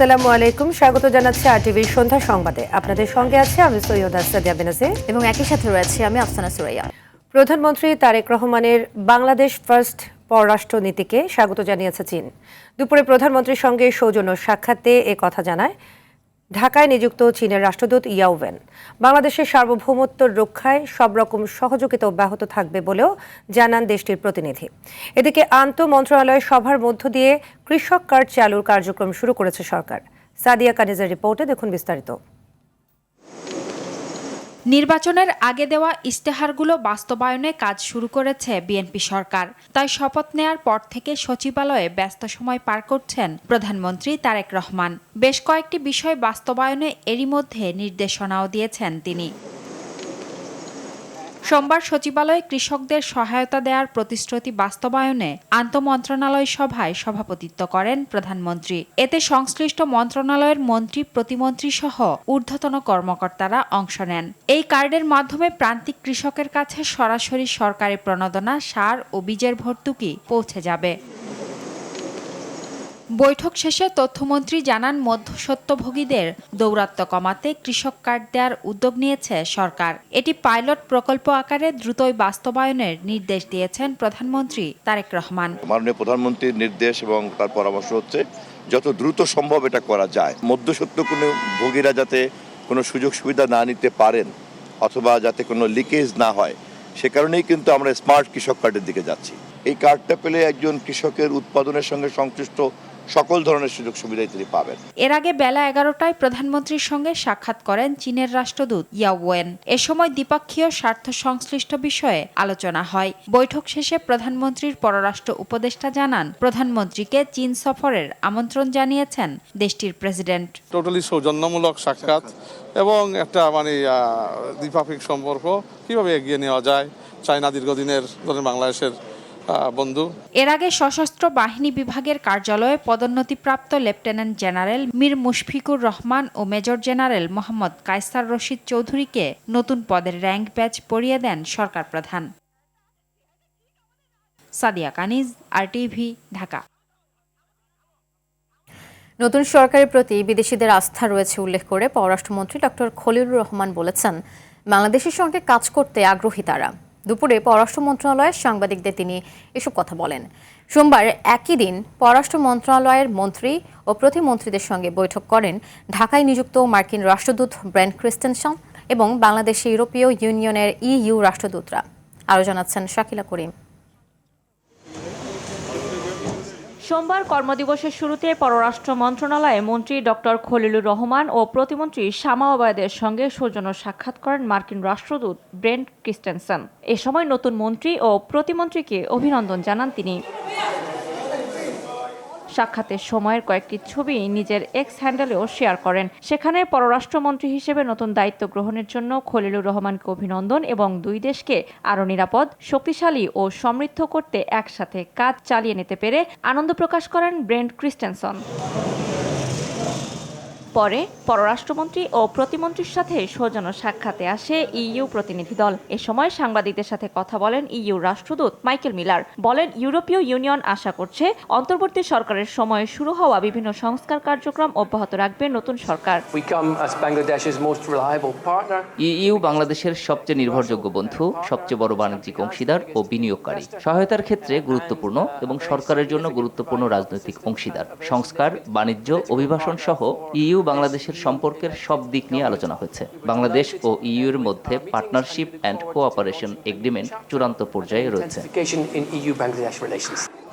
আসসালামু আলাইকুম, স্বাগত জানাচ্ছি আরটিভির সন্ধ্যা সংবাদে। আপনাদের সঙ্গে আছে আমি সৈয়দা সাদিয়া বেনাজে এবং একই সাথে রয়েছে আমি আফসানা সুরাইয়া। প্রধানমন্ত্রী তারেক রহমানের বাংলাদেশ ফার্স্ট পররাষ্ট্র নীতিকে স্বাগত জানিয়েছে চীন। দুপুরে প্রধানমন্ত্রীর সঙ্গে সৌজন্য সাক্ষাতে এ কথা জানায় ঢাকায় নিযুক্ত চীনের রাষ্ট্রদূত ইয়াও ওয়েন। বাংলাদেশের সার্বভৌমত্ব রক্ষায় সব রকম সহযোগিতা অব্যাহত থাকবে বলেও জানান দেশটির প্রতিনিধি। এদিকে আন্তঃ মন্ত্রণালয় সভার মধ্য দিয়ে কৃষক কার্ড চালুর কার্যক্রম শুরু করেছে সরকার। সাদিয়া কানিজের রিপোর্টে দেখুন বিস্তারিত। নির্বাচনের আগে দেওয়া ইশতেহারগুলো বাস্তবায়নে কাজ শুরু করেছে বিএনপি সরকার। তাই শপথ নেয়ার পর থেকে সচিবালয়ে ব্যস্ত সময় পার করছেন প্রধানমন্ত্রী তারেক রহমান। বেশ কয়েকটি বিষয় বাস্তবায়নে এরই মধ্যে নির্দেশনাও দিয়েছেন তিনি। সোমবার সচিবালয়ে কৃষকদের সহায়তা দেওয়ার প্রতিশ্রুতি বাস্তবায়নে আন্তঃমন্ত্রণালয় সভায় সভাপতিত্ব করেন প্রধানমন্ত্রী। এতে সংশ্লিষ্ট মন্ত্রণালয়ের মন্ত্রী, প্রতিমন্ত্রী সহ ঊর্ধ্বতন কর্মকর্তারা অংশ নেন। এই কার্ডের মাধ্যমে প্রান্তিক কৃষকের কাছে সরাসরি সরকারি প্রণোদনা, সার ও বীজের ভর্তুকি পৌঁছে যাবে। বৈঠক শেষে তথ্যমন্ত্রী জানান, মধ্যস্বত্বভোগীদের দৌরাত্ম্য কমাতে কৃষক কার্ড দেওয়ার উদ্যোগ নিয়েছে সরকার। এটি পাইলট প্রকল্প আকারে দ্রুতই বাস্তবায়নের নির্দেশ দিয়েছেন প্রধানমন্ত্রী তারেক রহমান। মাননীয় প্রধানমন্ত্রীর নির্দেশ এবং তার পরামর্শ হচ্ছে যত দ্রুত সম্ভব এটা করা যায়। মধ্যস্বত্ব কোনো ভোগীরা যাতে কোনো সুযোগ সুবিধা না নিতে পারেন অথবা যাতে কোনো লিকেজ না হয়, সে কারণেই কিন্তু আমরা স্মার্ট কৃষক কার্ডের দিকে যাচ্ছি। এই কার্ডটা পেলে একজন কৃষকের উৎপাদনের সঙ্গে সংশ্লিষ্ট সকল ধরনের সুযোগ সুবিধাই তিনি পাবেন। এর আগে বেলা 11টায় প্রধানমন্ত্রীর সঙ্গে সাক্ষাৎ করেন চীনের রাষ্ট্রদূত ইয়াও ওয়েন। এ সময় দ্বিপক্ষীয় স্বার্থ সংশ্লিষ্ট বিষয়ে আলোচনা হয়। বৈঠক শেষে প্রধানমন্ত্রীর পররাষ্ট্র উপদেষ্টা জানান, প্রধানমন্ত্রীকে চীন সফরের আমন্ত্রণ জানিয়েছেন দেশটির প্রেসিডেন্ট। টোটালি সৌজন্যমূলক সাক্ষাৎ এবং একটা দ্বিপাক্ষিক সম্পর্ক কিভাবে এগিয়ে নেওয়া যায়। চায়না দীর্ঘদিনের বাংলাদেশের বন্ধু। এর আগে সশস্ত্র বাহিনী বিভাগের কার্যালয়ে পদোন্নতিপ্রাপ্ত লেফটেন্যান্ট জেনারেল মীর মুশফিকুর রহমান ও মেজর জেনারেল মোহাম্মদ কায়সার রশিদ চৌধুরীকে নতুন পদের র্যাঙ্ক ব্যাজ পরিয়ে দেন সরকার প্রধান। সাদিয়া কানিজ, আরটিভি, ঢাকা। নতুন সরকারের প্রতি বিদেশিদের আস্থা রয়েছে উল্লেখ করে পররাষ্ট্রমন্ত্রী ডক্টর খলিলুর রহমান বলেছেন, বাংলাদেশের সঙ্গে কাজ করতে আগ্রহী তারা। দুপুরে পররাষ্ট্র মন্ত্রণালয়ের সাংবাদিকদের তিনি এসব কথা বলেন। সোমবার একই দিন পররাষ্ট্র মন্ত্রণালয়ের মন্ত্রী ও প্রতিমন্ত্রীদের সঙ্গে বৈঠক করেন ঢাকায় নিযুক্ত মার্কিন রাষ্ট্রদূত ব্রেন্ট ক্রিস্টেনসন এবং বাংলাদেশে ইউরোপীয় ইউনিয়নের ইইউ রাষ্ট্রদূতরা। আরও জানাচ্ছেন শাকিলা করিম। সোমবার কর্মদিবসের শুরুতে পররাষ্ট্র মন্ত্রণালয়ে মন্ত্রী ডক্টর খলিলুর রহমান ও প্রতিমন্ত্রী শামা ওবায়দের সঙ্গে সৌজন্য সাক্ষাৎ করেন মার্কিন রাষ্ট্রদূত ব্রেন্ট ক্রিস্টেনসন। এ সময় নতুন মন্ত্রী ও প্রতিমন্ত্রীকে অভিনন্দন জানান তিনি। সাক্ষাতের সময়ের কয়েকটি ছবি নিজের এক্স হ্যান্ডেলেও শেয়ার করেন। সেখানে পররাষ্ট্রমন্ত্রী হিসেবে নতুন দায়িত্ব গ্রহণের জন্য খলিলুর রহমানকে অভিনন্দন এবং দুই দেশকে আরও নিরাপদ, শক্তিশালী ও সমৃদ্ধ করতে একসাথে কাজ চালিয়ে নিতে পেরে আনন্দ প্রকাশ করেন ব্রেন্ট ক্রিস্টেনসন। পরে পররাষ্ট্রমন্ত্রী ও প্রতিমন্ত্রীর সাথে সৌজন্য সাক্ষাতে আসে ইইউ প্রতিনিধি দল। এ সময় সাংবাদিকদের সাথে কথা বলেন ইইউ রাষ্ট্রদূত মাইকেল মিলার। বলেন, ইউরোপীয় ইউনিয়ন আশা করছে অন্তর্বর্তী সরকারের সময়ে শুরু হওয়া বিভিন্ন সংস্কার কার্যক্রম অব্যাহত রাখবে নতুন সরকার। ইইউ বাংলাদেশের সবচেয়ে নির্ভরযোগ্য বন্ধু, সবচেয়ে বড় বাণিজ্যিক অংশীদার ও বিনিয়োগকারী। সহায়তার ক্ষেত্রে গুরুত্বপূর্ণ এবং সরকারের জন্য গুরুত্বপূর্ণ রাজনৈতিক অংশীদার। সংস্কার, বাণিজ্য, অভিবাসন সহ ইইউ বাংলাদেশের সম্পর্কের সব দিক নিয়ে আলোচনা হয়েছে। বাংলাদেশ ও ইইউ এর মধ্যে পার্টনারশিপ অ্যান্ড কোঅপারেশন এগ্রিমেন্ট চূড়ান্ত পর্যায়ে রয়েছে।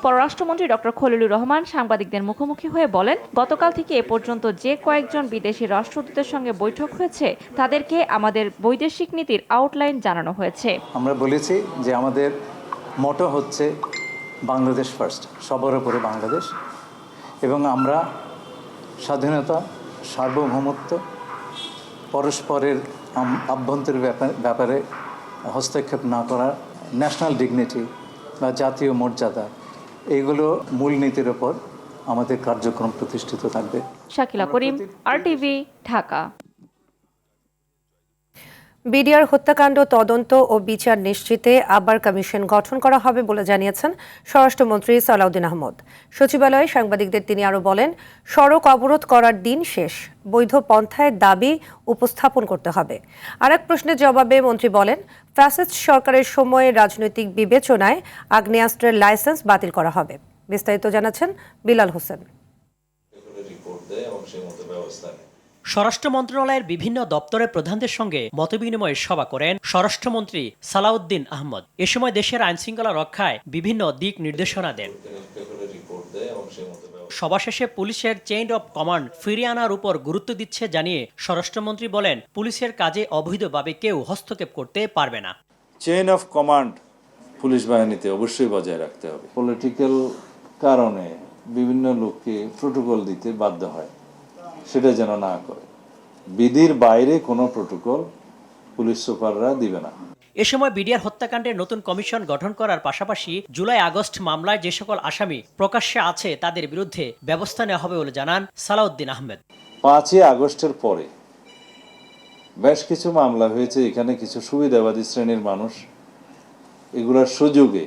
পররাষ্ট্রমন্ত্রী ডক্টর খলিলুর রহমান সাংবাদিকদের মুখোমুখি হয়ে বলেন, গতকাল থেকে এ পর্যন্ত যে কয়েকজন বিদেশি রাষ্ট্রদূতের সঙ্গে বৈঠক হয়েছে তাদেরকে আমাদের বৈদেশিক নীতির আউটলাইন জানানো হয়েছে। আমরা বলেছি যে আমাদের মোটো হচ্ছে বাংলাদেশ ফার্স্ট, সবার উপরে বাংলাদেশ, এবং আমরা স্বাধীনতা, সার্বভৌমত্ব, পরস্পরের আভ্যন্তরীণ ব্যাপারে হস্তক্ষেপ না করা, ন্যাশনাল ডিগনিটি বা জাতীয় মর্যাদা, এইগুলো মূলনীতির ওপর আমাদের কার্যক্রম প্রতিষ্ঠিত থাকবে। শাকিলা করিম, আরটিভি, ঢাকা। বিডিআর হত্যাকাণ্ড তদন্ত ও বিচার নিশ্চিতে আবার কমিশন গঠন করা হবে বলে জানিয়েছেন স্বরাষ্ট্রমন্ত্রী সালাউদ্দিন আহমদ। সচিবালয়ে সাংবাদিকদের তিনি আরও বলেন, সড়ক অবরোধ করার দিন শেষ, বৈধ পন্থায় দাবি উপস্থাপন করতে হবে। আর এক প্রশ্নের জবাবে মন্ত্রী বলেন, ফ্যাসিস্ট সরকারের সময়ে রাজনৈতিক বিবেচনায় আগ্নেয়াস্ত্রের লাইসেন্স বাতিল করা হবে। বিস্তারিত জানাচ্ছেন বিলাল হোসেন। স্বরাষ্ট্র মন্ত্রণালয়ের বিভিন্ন দপ্তরের প্রধানদের সঙ্গে মতবিনিময়ের সভা করেন স্বরাষ্ট্রমন্ত্রী সালাউদ্দিন আহমদ। এ সময় দেশের আইনশৃঙ্খলা রক্ষায় বিভিন্ন দিক নির্দেশনা দেন। সভা শেষে পুলিশের চেইন অব কমান্ড ফিরিয়ে আনার উপর গুরুত্ব দিচ্ছে জানিয়ে স্বরাষ্ট্রমন্ত্রী বলেন, পুলিশের কাজে অবৈধভাবে কেউ হস্তক্ষেপ করতে পারবে না। চেইন অফ কমান্ড পুলিশ বাহিনীতে অবশ্যই বজায় রাখতে হবে। পলিটিক্যাল কারণে বিভিন্ন লোককে প্রোটোকল দিতে বাধ্য হয়, সেটা যেন না করে। বিধির বাইরে কোনো প্রোটোকল পুলিশ সুপাররা দিবে না। এ সময় বিডিআর হত্যাকাণ্ডের নতুন কমিশন গঠন করার পাশাপাশি জুলাই আগস্ট মামলায় যে সকল আসামি প্রকাশ্যে আছে তাদের বিরুদ্ধে ব্যবস্থা নেওয়া হবে বলে জানান সালাউদ্দিন আহমেদ। 5ই আগস্টের পরে বেশ কিছু মামলা হয়েছে, এখানে কিছু সুবিধাবাদী শ্রেণীর মানুষ এগুলোর সুযোগে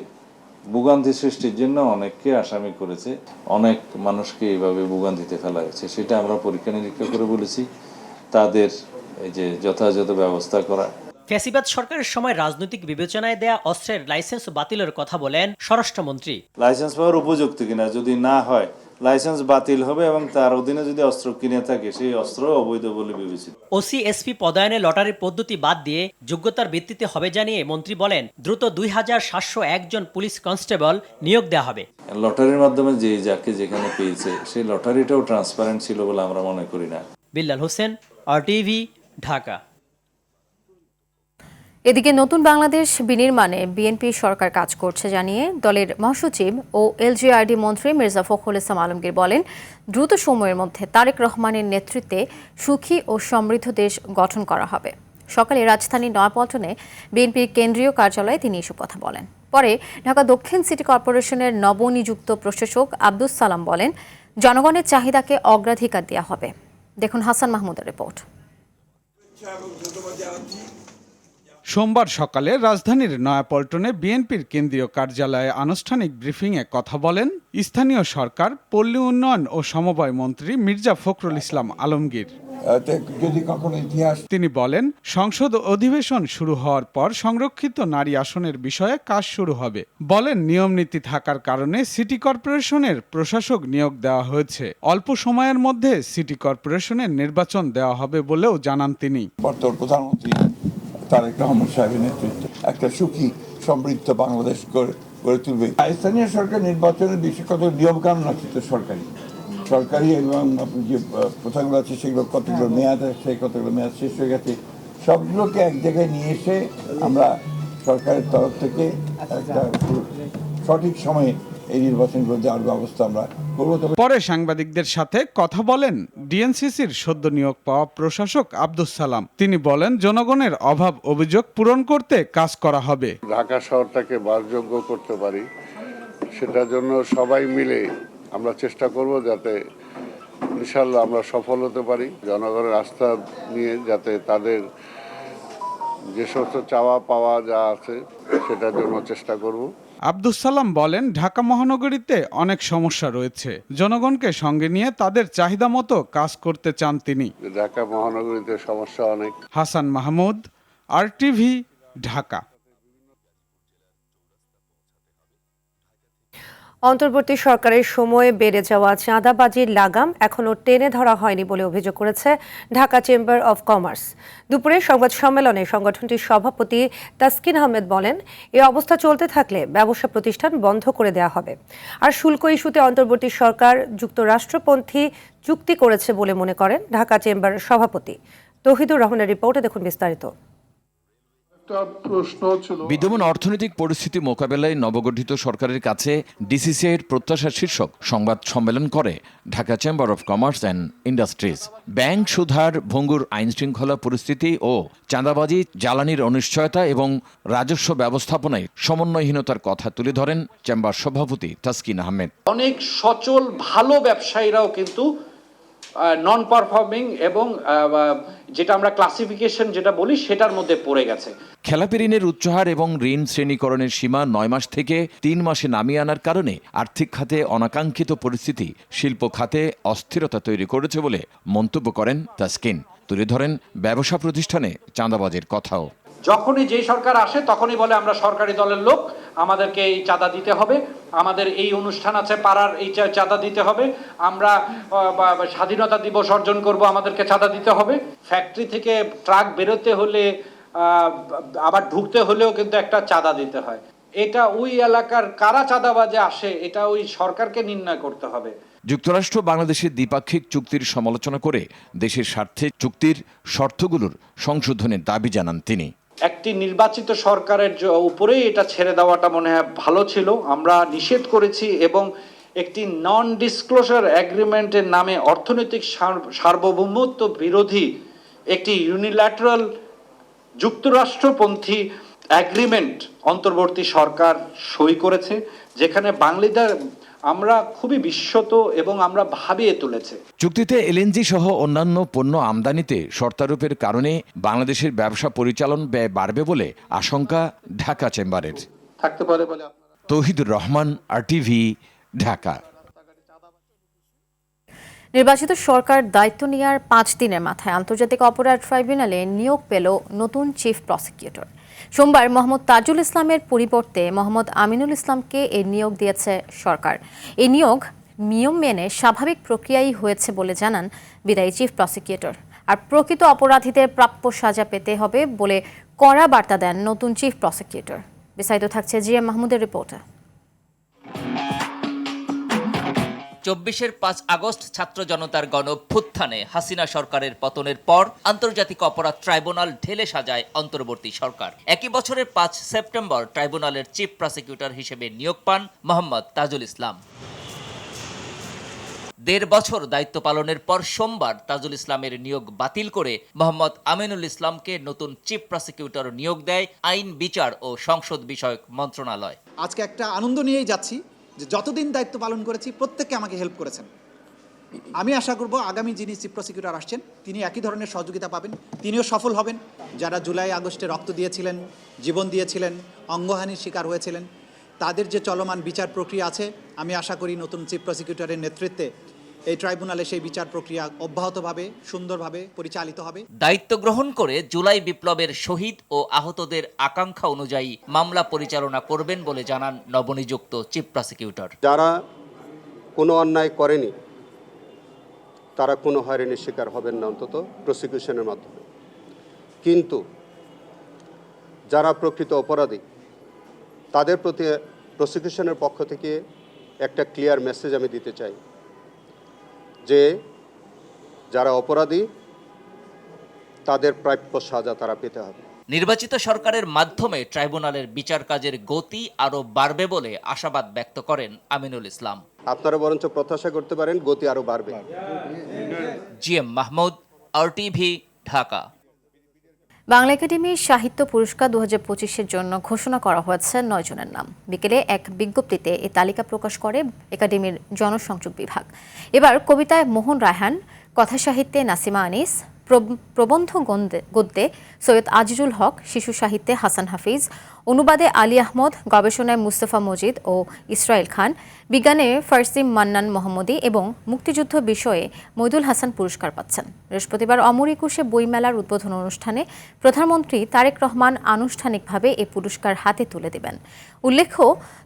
ভোগান্তি সৃষ্টির জন্য অনেককে আসামি করেছে, অনেক মানুষকে এইভাবে ভোগান্তিতে ফেলা হয়েছে। সেটা আমরা পরীক্ষা নিরীক্ষা করে বলেছি তাদের এই যে যথাযথ ব্যবস্থা করা। ফ্যাসিবাদ সরকারের সময় রাজনৈতিক বিবেচনায় দেয়া অস্ত্রের লাইসেন্স বাতিলের কথা বলেন স্বরাষ্ট্রমন্ত্রী। লাইসেন্স পাওয়ার উপযুক্ত কিনা, যদি না হয় লাইসেন্স বাতিল হবে এবং তার অধীনে যদি অস্ত্র কিনে থাকে সেই অস্ত্র অবৈধ বলে বিবেচিত। ওসি এসপি পদায়নে লটারির পদ্ধতি বাদ দিয়ে যোগ্যতার ভিত্তিতে হবে জানিয়ে মন্ত্রী বলেন, দ্রুত 2701 জন পুলিশ কনস্টেবল নিয়োগ দেওয়া হবে। লটারির মাধ্যমে যে যাকে যেখানে পেয়েছে সেই লটারিটাও ট্রান্সপারেন্ট ছিল বলে আমরা মনে করি না। বিল্লাল হোসেন, RTV, ঢাকা। এদিকে নতুন বাংলাদেশ বিনির্মাণে বিএনপি সরকার কাজ করছে জানিয়ে দলের মহাসচিব ও LGRD মন্ত্রী মির্জা ফখরুল ইসলাম আলমগীর বলেন, দ্রুত সময়ের মধ্যে তারেক রহমানের নেতৃত্বে সুখী ও সমৃদ্ধ দেশ গঠন করা হবে। সকালে রাজধানীর নয়াপল্টনে বিএনপির কেন্দ্রীয় কার্যালয়ে তিনি এসব কথা বলেন। পরে ঢাকা দক্ষিণ সিটি কর্পোরেশনের নবনিযুক্ত প্রশাসক আব্দুস সালাম বলেন, জনগণের চাহিদাকে অগ্রাধিকার দেওয়া হবে। দেখুন হাসান মাহমুদের রিপোর্ট। সোমবার সকালে রাজধানীর নয়াপল্টনে বিএনপির কেন্দ্রীয় কার্যালয়ে আনুষ্ঠানিক ব্রিফিংয়ে কথা বলেন স্থানীয় সরকার, পল্লী উন্নয়ন ও সমবায় মন্ত্রী মির্জা ফখরুল ইসলাম আলমগীর। তিনি বলেন, সংসদ অধিবেশন শুরু হওয়ার পর সংরক্ষিত নারী আসনের বিষয়ে কাজ শুরু হবে। বলেন, নিয়মনীতি থাকার কারণে সিটি কর্পোরেশনের প্রশাসক নিয়োগ দেওয়া হয়েছে। অল্প সময়ের মধ্যে সিটি কর্পোরেশনের নির্বাচন দেওয়া হবে বলেও জানান তিনি। বর্তমান প্রধানমন্ত্রী তারেক রহমান সাহেবের নেতৃত্বে একটা সুখী সমৃদ্ধ বাংলাদেশ গড়ে তুলবে। স্থানীয় সরকার নির্বাচনের বিষয়ে কত নিয়মকানুন আছে তো সরকারি এবং যে প্রথাগুলো আছে সেগুলো কতগুলো মেয়াদ আছে, কতগুলো মেয়াদ শেষ হয়ে গেছে, সবগুলোকে এক জায়গায় নিয়ে এসে আমরা সরকারের তরফ থেকে একটা সঠিক সময়ে এই নির্বাচনগুলো দেওয়ার ব্যবস্থা আমরা করব। পরে সাংবাদিকদের সাথে কথা বলেন ডিএনসিসির সদ্য নিয়োগ পাওয়া প্রশাসক আব্দুস সালাম। তিনি বলেন, জনগণের অভাব অভিযোগ পূরণ করতে কাজ করা হবে। ঢাকা শহরটাকে বাসযোগ্য করতে পারি, সেটার জন্য সবাই মিলে আমরা চেষ্টা করব যাতে ইনশাআল্লাহ আমরা সফল হতে পারি। জনগণের আস্থা নিয়ে যাতে তাদের যে সমস্ত চাওয়া পাওয়া যা আছে সেটার জন্য চেষ্টা করব। আব্দুস সালাম বলেন, ঢাকা মহানগরীতে অনেক সমস্যা রয়েছে, জনগণকে সঙ্গে নিয়ে তাদের চাহিদা মতো কাজ করতে চান তিনি। ঢাকা মহানগরীতে সমস্যা অনেক। হাসান মাহমুদ, RTV, ঢাকা। অন্তর্বর্তী সরকারের সময়ে বেড়ে যাওয়া চাঁদাবাজির লাগাম এখনও টেনে ধরা হয়নি বলে অভিযোগ করেছে ঢাকা চেম্বার অব কমার্স। দুপুরে সংবাদ সম্মেলনে সংগঠনটির সভাপতি তাসকিন আহমেদ বলেন, এই অবস্থা চলতে থাকলে ব্যবসা প্রতিষ্ঠান বন্ধ করে দেওয়া হবে। আর শুল্ক ইস্যুতে অন্তর্বর্তী সরকার যুক্তরাষ্ট্রপন্থী চুক্তি করেছে বলে মনে করেন ঢাকা চেম্বারের সভাপতি। তৌহিদুর রহমানের রিপোর্টে দেখুন বিস্তারিত। বিদ্যমান অর্থনৈতিক পরিস্থিতি মোকাবেলায় নবগঠিত সরকারের কাছে ডিসিসিআইয়ের প্রত্যাশা শীর্ষক সংবাদ সম্মেলন করে Dhaka chamber of commerce and industries. Bank সুধার ভঙ্গুর আইনশৃঙ্খলা পরিস্থিতি ও চাঁদাবাজি, জ্বালানির অনিশ্চয়তা এবং রাজস্ব ব্যবস্থাপনায় সমন্বয়হীনতার কথা তুলে ধরেন চেম্বার সভাপতি তাসকিন আহমেদ। অনেক সচল ভালো ব্যবসায়ীরাও কিন্তু নন পারফর্মিং এবং যেটা আমরা ক্লাসিফিকেশন যেটা বলি সেটার মধ্যে পড়ে গেছে। খেলাপি ঋণের উচ্চহার এবং ঋণ শ্রেণীকরণের সীমা 9 মাস থেকে 3 মাসে নামিয়ে আনার কারণে আর্থিক খাতে অনাকাঙ্ক্ষিত পরিস্থিতি শিল্প খাতে অস্থিরতা তৈরি করেছে বলে মন্তব্য করেন তাসকিন। তুলে ধরেন ব্যবসা প্রতিষ্ঠানে চাঁদাবাজির কথাও। যখনই যেই সরকার আসে তখনই বলে আমরা সরকারি দলের লোক, আমাদেরকে এই চাঁদা দিতে হবে, আমাদের এই অনুষ্ঠান আছে পাড়ার এই চাঁদা দিতে হবে, আমরা স্বাধীনতা দিবস অর্জন করব আমাদেরকে চাঁদা দিতে হবে। ফ্যাক্টরি থেকে ট্রাক বেরোতে হলে আবার ঢুকতে হলেও কিন্তু একটা চাঁদা দিতে হয়। এটা ওই এলাকার কারা চাঁদাবাজে আসে এটা ওই সরকারকে নির্ণয় করতে হবে। যুক্তরাষ্ট্র বাংলাদেশের দ্বিপাক্ষিক চুক্তির সমালোচনা করে দেশের স্বার্থে চুক্তির শর্তগুলোর সংশোধনের দাবি জানান তিনি। একটি নির্বাচিত সরকারের উপরেই এটা ছেড়ে দেওয়াটা মনে হয় ভালো ছিল। আমরা নিষেধ করেছি এবং একটি নন ডিসক্লোজার এগ্রিমেন্টের নামে অর্থনৈতিক সার্বভৌমত্ব বিরোধী একটি ইউনিল্যাটারাল যুক্তরাষ্ট্রপন্থী এগ্রিমেন্ট অন্তর্বর্তী সরকার সই করেছে, যেখানে বাংলাদেশ আমরা খুবই বিস্মিত এবং আমরা ভাবিয়ে তুলেছে। চুক্তিতে এলএনজি সহ অন্যান্য পণ্য আমদানিতে শর্তারোপের কারণে বাংলাদেশের ব্যবসা পরিচালন ব্যয় বাড়বে বলে আশঙ্কা ঢাকা চেম্বারের। থাকতে পারে বলে তৌহিদুর রহমান, আরটিভি, ঢাকা। নির্বাচিত সরকার দায়িত্ব নেওয়ার 5 দিনের মাথায় আন্তর্জাতিক অপরাধ ট্রাইব্যুনালে নিয়োগ পেল নতুন চিফ প্রসিকিউটর। সোমবার মোহাম্মদ তাজুল ইসলামের পরিবর্তে মোহাম্মদ আমিনুল ইসলামকে এই নিয়োগ দিয়েছে সরকার। এই নিয়োগ নিয়ম মেনে স্বাভাবিক প্রক্রিয়াই হয়েছে বলে জানান বিদায়ী চিফ প্রসিকিউটর। আর প্রকৃত অপরাধীদের প্রাপ্য সাজা পেতে হবে বলে কড়া বার্তা দেন নতুন চিফ প্রসিকিউটর। বিস্তারিত থাকছে জিএম মাহমুদের রিপোর্টে। 24-এর 5 আগস্ট ছাত্র জনতার গণঅভ্যুত্থানে হাসিনা সরকারের পতনের পর আন্তর্জাতিক অপরাধ ট্রাইব্যুনাল ঢেলে সাজায় অন্তর্বর্তী সরকার। একই বছরের 5 সেপ্টেম্বর ট্রাইব্যুনালের চিফ প্রসিকিউটর হিসেবে নিয়োগ পান মোহাম্মদ তাজুল ইসলাম। 1.5 বছর দায়িত্ব পালনের পর সোমবার তাজুল ইসলামের নিয়োগ বাতিল করে মোহাম্মদ আমিনুল ইসলামকে নতুন চিফ প্রসিকিউটর নিয়োগ দেয় আইন, বিচার ও সংসদ বিষয়ক মন্ত্রণালয়। আজকে একটা আনন্দ নিয়েই যাচ্ছি যে যতদিন দায়িত্ব পালন করেছি প্রত্যেককে আমাকে হেল্প করেছেন। আমি আশা করব আগামী যিনি চিফ প্রসিকিউটর আসছেন তিনি একই ধরনের সহযোগিতা পাবেন, তিনিও সফল হবেন। যারা জুলাই আগস্টে রক্ত দিয়েছিলেন, জীবন দিয়েছিলেন, অঙ্গহানির শিকার হয়েছিলেন, তাদের যে চলমান বিচার প্রক্রিয়া আছে, আমি আশা করি নতুন চিফ প্রসিকিউটরের নেতৃত্বে এই ট্রাইব্যুনালে সেই বিচার প্রক্রিয়া অব্যাহতভাবে সুন্দরভাবে পরিচালিত হবে। দায়িত্ব গ্রহণ করে জুলাই বিপ্লবের শহীদ ও আহতদের আকাঙ্ক্ষা অনুযায়ী মামলা পরিচালনা করবেন বলে জানান নবনিযুক্ত চিফ প্রসিকিউটর। যারা কোনো অন্যায় করেনি তারা কোনো হয়রানির শিকার হবেন না, অন্তত প্রসিকিউশনের মাধ্যমে। কিন্তু যারা প্রকৃত অপরাধী তাদের প্রতি প্রসিকিউশনের পক্ষ থেকে একটা ক্লিয়ার মেসেজ আমি দিতে চাই যে যারা অপরাধী তাদের প্রাপ্য সাজা তারা পেতে হবে। নির্বাচিত সরকারের মাধ্যমে ট্রাইব্যুনালের বিচার কাজের গতি আরও বাড়বে বলে আশাবাদ ব্যক্ত করেন আমিনুল ইসলাম। আপনারা বরঞ্চ প্রত্যাশা করতে পারেন গতি আরও বাড়বে। GM Mahmud, RTV, Dhaka. বাংলা একাডেমির সাহিত্য পুরস্কার 2025-এর জন্য ঘোষণা করা হয়েছে 9 জনের নাম। বিকেলে এক বিজ্ঞপ্তিতে এই তালিকা প্রকাশ করে একাডেমির জনসংযোগ বিভাগ। এবার কবিতায় মোহন রায়হান, কথা সাহিত্যে নাসিমা আনিস, প্রবন্ধ গদ্যে সৈয়দ আজিজুল হক, শিশু সাহিত্যে হাসান হাফিজ, অনুবাদে আলী আহমদ, গবেষণায় মুস্তফা মজিদ ও ইসরায়েল খান, বিজ্ঞানে ফারসিম মান্নান মোহাম্মদী এবং মুক্তিযুদ্ধ বিষয়ে মইদুল হাসান পুরস্কার পাচ্ছেন। বৃহস্পতিবার অমর একুশে বইমেলার উদ্বোধন অনুষ্ঠানে প্রধানমন্ত্রী তারেক রহমান আনুষ্ঠানিকভাবে এই পুরস্কার হাতে তুলে দেবেন। উল্লেখ্য,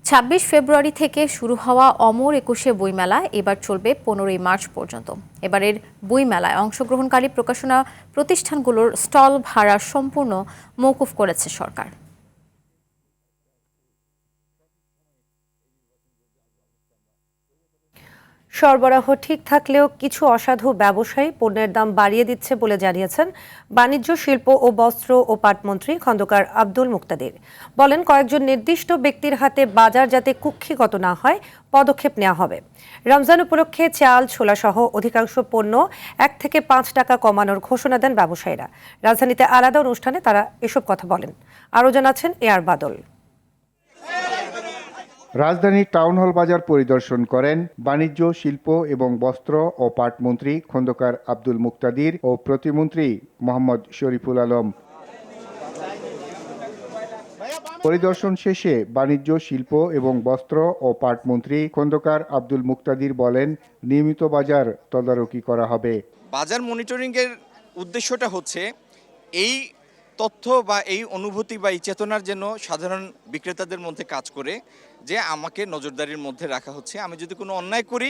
26 ফেব্রুয়ারি থেকে শুরু হওয়া অমর একুশে বইমেলা এবার চলবে 15 মার্চ পর্যন্ত। এবারের বইমেলায় অংশগ্রহণকারী প্রকাশনা প্রতিষ্ঠানগুলোর স্টল ভাড়া সম্পূর্ণ মওকুফ করেছে সরকার। সরবরাহ ঠিক থাকলেও কিছু অসাধু ব্যবসায়ী পণ্যের দাম বাড়িয়ে দিচ্ছে বলে জানিয়েছেন বাণিজ্য, শিল্প ও বস্ত্র ও পাটমন্ত্রী খন্দকার আব্দুল মুক্তাদির। বলেন, কয়েকজন নির্দিষ্ট ব্যক্তির হাতে বাজার যাতে কুক্ষিগত না হয় পদক্ষেপ নেওয়া হবে। রমজান উপলক্ষে চাল, ছোলা সহ অধিকাংশ পণ্য 1 থেকে 5 টাকা কমানোর ঘোষণা দেন ব্যবসায়ীরা। রাজধানীতে আলাদা অনুষ্ঠানে তারা এসব কথা বলেন। আরও জানাচ্ছেন এআর বাদল। রাজধানীর টাউন হল বাজার পরিদর্শন করেন বাণিজ্য, শিল্প এবং বস্ত্র ও পাট মন্ত্রী খন্দকার আব্দুল মুক্তাদির ও প্রতিমন্ত্রী মোহাম্মদ শরীফুল আলম। পরিদর্শন শেষে বাণিজ্য, শিল্প এবং বস্ত্র ও পাট মন্ত্রী খন্দকার আব্দুল মুক্তাদির বলেন, নিয়মিত বাজার তদারকি করা হবে। বাজার মনিটরিংয়ের উদ্দেশ্যটা হচ্ছে এই তথ্য বা এই অনুভূতি বা এই চেতনার যেন সাধারণ বিক্রেতাদের মধ্যে কাজ করে যে আমাকে নজরদারির মধ্যে রাখা হচ্ছে। আমি যদি কোনো অন্যায় করি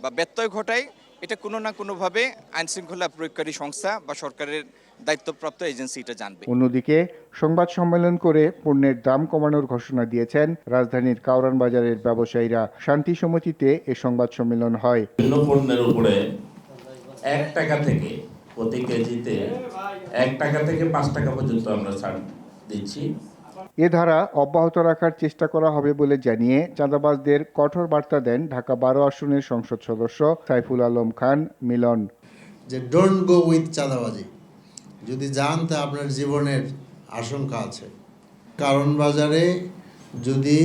বা ব্যত্যয় ঘটাই, এটা কোনো না কোনোভাবে আইনশৃঙ্খলা প্রয়োগকারী সংস্থা বা সরকারের দায়িত্বপ্রাপ্ত এজেন্সি এটা জানবে। অন্যদিকে সংবাদ সম্মেলন করে পণ্যের দাম কমানোর ঘোষণা দিয়েছেন রাজধানীর কাউরান বাজারের ব্যবসায়ীরা। শান্তি সমিতিতে এ সংবাদ সম্মেলন হয়। বিভিন্ন পণ্যের উপরে 1 টাকা থেকে প্রতি কেজিতে 1 টাকা থেকে 5 টাকা পর্যন্ত আমরা ছাড় দিচ্ছি। এ ধারা অব্যাহত রাখার চেষ্টা করা হবে বলে জানিয়ে চাঁদাবাজদের কঠোর বার্তা দেন ঢাকা 12 আসনের সংসদ সদস্য সাইফুল আলম খান মিলন। যে ডোন্ট গো উইথ চাঁদাবাজি, যদি যান তা আপনার জীবনের আশঙ্কা আছে। কারণ বাজারে যদি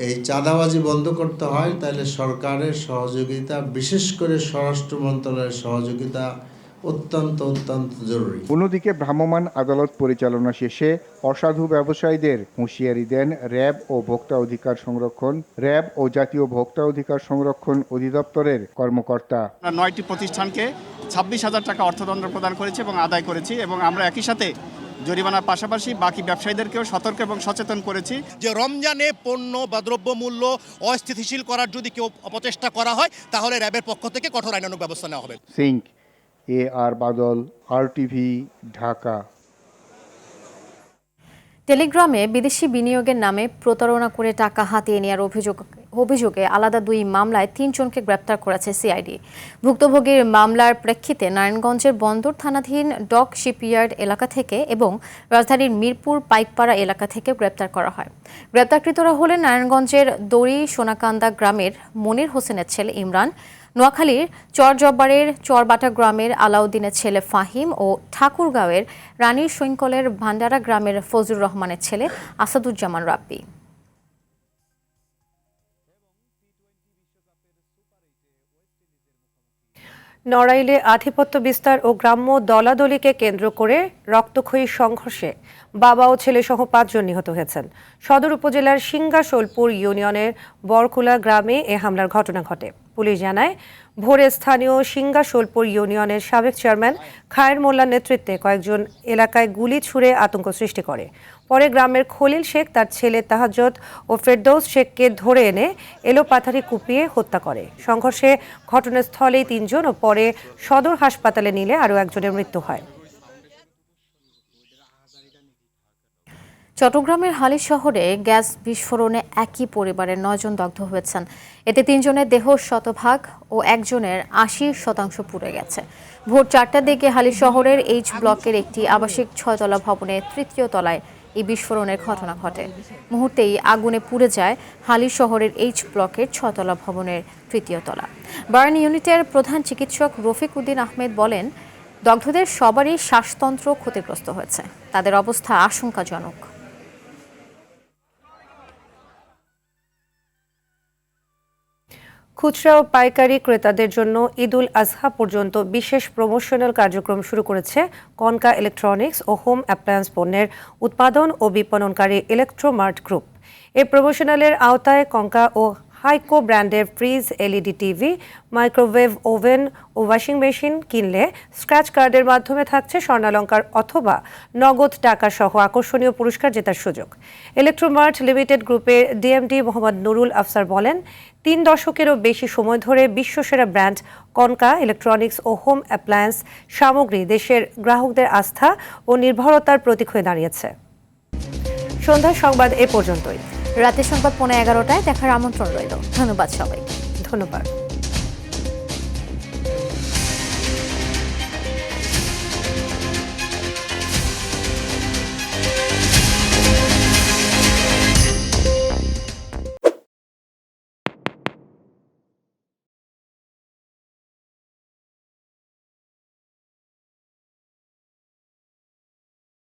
এই চাঁদাবাজি বন্ধ করতে হয় তাহলে সরকারের সহযোগিতা, বিশেষ করে স্বরাষ্ট্র মন্ত্রণালয়ের সহযোগিতা অত্যন্ত জরুরি। অন্যদিকে ভ্রাম্যমাণ আদালত পরিচালনা শেষে অসাধু ব্যবসায়ীদের হুঁশিয়ারি দেন র্যাব ও জাতীয় ভোক্তা অধিকার সংরক্ষণ অধিদপ্তরের কর্মকর্তা। 9টি প্রতিষ্ঠানকে 26,000 টাকা অর্থদণ্ড প্রদান করেছি এবং আদায় করেছি, এবং আমরা একই সাথে জরিমানার পাশাপাশি বাকি ব্যবসায়ীদেরকেও সতর্ক এবং সচেতন করেছি যে রমজানে পণ্য বা দ্রব্যমূল্য অস্থিতিশীল করার যদি কেউ অপচেষ্টা করা হয় তাহলে র্যাবের পক্ষ থেকে কঠোর আইনানুগ ব্যবস্থা নেওয়া হবে। সিং আর বাদল, RTV, ঢাকা। টেলিগ্রামে বিদেশি বিনিয়োগের নামে প্রতারণা করে টাকা হাতিয়ে নেওয়ার অভিযোগে আলাদা 2 মামলায় 3 জনকে গ্রেপ্তার করেছে সিআইডি। ভুক্তভোগীর মামলার প্রেক্ষিতে নারায়ণগঞ্জের বন্দর থানাধীন ডক শিপইয়ার্ড এলাকা থেকে এবং রাজধানীর মিরপুর পাইকপাড়া এলাকা থেকে গ্রেপ্তার করা হয়। গ্রেপ্তারকৃতরা হলেন নারায়ণগঞ্জের দড়ি সোনাকান্দা গ্রামের মনির হোসেনের ছেলে ইমরান, নোয়াখালীর চরজব্বারের চরবাটা গ্রামের আলাউদ্দিনের ছেলে ফাহিম ও ঠাকুরগাঁওয়ের রানীর সৈকলের ভান্ডারা গ্রামের ফজলুর রহমানের ছেলে আসাদুজ্জামান রাব্বি। নড়াইলে আধিপত্য বিস্তার ও গ্রাম্য দলাদলিকে কেন্দ্র করে রক্তক্ষয়ী সংঘর্ষে বাবা ও ছেলেসহ 5 জন নিহত হয়েছেন। সদর উপজেলার সিংগাশোলপুর ইউনিয়নের বরকুলা গ্রামে এ হামলার ঘটনা ঘটে। পুলিশ জানায়, ভোরে স্থানীয় সিংগাশোলপুর ইউনিয়নের সাবেক চেয়ারম্যান খায়ের মোল্লার নেতৃত্বে কয়েকজন এলাকায় গুলি ছুড়ে আতঙ্ক সৃষ্টি করে। পরে গ্রামের খলিল শেখ তার ছেলে তাহাজ্জুদ ও ফেরদৌস শেখকে ধরে এনে এলোপাথারি কুপিয়ে হত্যা করে। সংঘর্ষে ঘটনাস্থলেই 3 জন ও পরে সদর হাসপাতালে নিলে আরও একজনের মৃত্যু হয়। চট্টগ্রামের হালি শহরে গ্যাস বিস্ফোরণে একই পরিবারের 9 জন দগ্ধ হয়েছেন। এতে 3 জনের দেহ শতভাগ ও একজনের 80% পুড়ে গেছে। ভোর 4টার দিকে হালি শহরের এইচ ব্লকের একটি আবাসিক 6তলা ভবনের 3য় তলায় এই বিস্ফোরণের ঘটনা ঘটে। মুহূর্তেই আগুনে পুড়ে যায় হালি শহরের এইচ ব্লকের 6তলা ভবনের 3য় তলা। বার্ন ইউনিটের প্রধান চিকিৎসক রফিক উদ্দিন আহমেদ বলেন, দগ্ধদের সবারই শ্বাসতন্ত্র ক্ষতিগ্রস্ত হয়েছে। তাদের অবস্থা আশঙ্কাজনক। খুচরা ও পাইকারি ক্রেতাদের জন্য ঈদুল আজহা পর্যন্ত বিশেষ প্রমোশনাল কার্যক্রম শুরু করেছে কনকা ইলেকট্রনিক্স ও হোম অ্যাপ্লায়েন্স পণ্যের উৎপাদন ও বিপণনকারী ইলেকট্রোমার্ট গ্রুপ। এই প্রমোশনালের আওতায় কনকা ও হাইকো ব্র্যান্ডের fridge, LED TV, microwave oven ও ওয়াশিং মেশিন কিনলে স্ক্র্যাচ কার্ডের মাধ্যমে থাকছে স্বর্ণালংকার অথবা নগদ টাকা সহ আকর্ষণীয় পুরস্কার জেতার সুযোগ। ইলেকট্রোমার্ট লিমিটেড গ্রুপের ডিএমডি মোহাম্মদ নুরুল আফসার বলেন, 3 দশকেরও বেশি সময় ধরে বিশ্বসেরা ব্র্যান্ড কনকা ইলেকট্রনিক্স ও হোম অ্যাপ্লায়েন্স সামগ্রী দেশের গ্রাহকদের আস্থা ও নির্ভরতার প্রতীক হয়ে দাঁড়িয়েছে। সন্ধ্যার সংবাদ এ পর্যন্তই। রাতের সংবাদ 11:15টায় দেখার আমন্ত্রণ রইল। ধন্যবাদ সবাই। ধন্যবাদ।